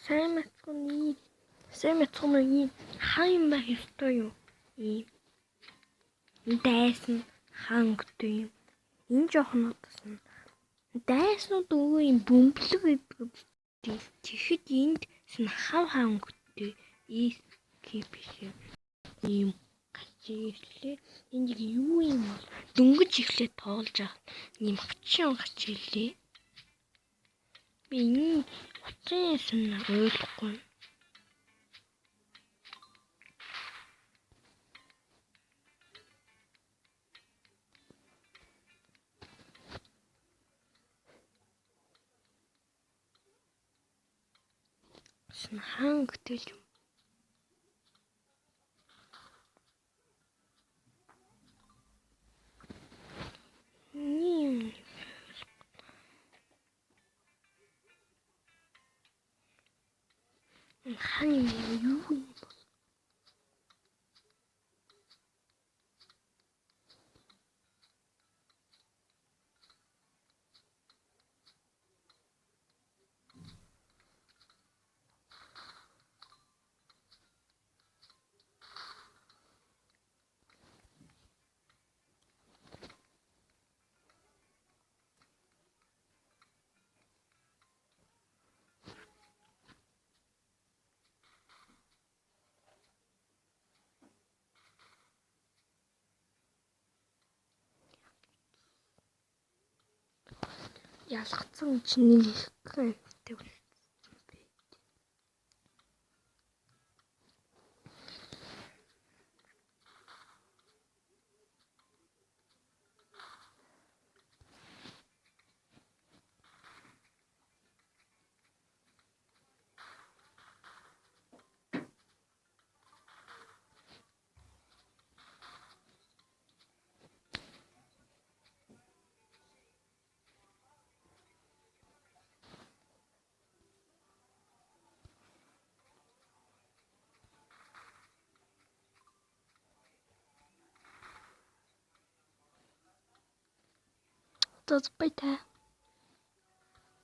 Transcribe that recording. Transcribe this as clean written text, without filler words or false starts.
сайн мэдгүй ийм хаа юм байх ёстой юу? Ийм дайсан хаа өнгөтэй юм. Энэ жоохнуудаас нь дайснууд өвөө юм бөмбөлөг гэдэг. Тэгэхэд энд хав хаа өнгөтэй биш ийм гачиглээ. Энд юу юм бол дөнгөж ихлээ тоолж авах ийм гачиглээ. Би энэ утгын санаа ойлгохгүй. Хаан гэтэл юм. Хаан юу юм бол? Ялгцсан чинь нэлэхгүй амттай байна. За баярлалаа.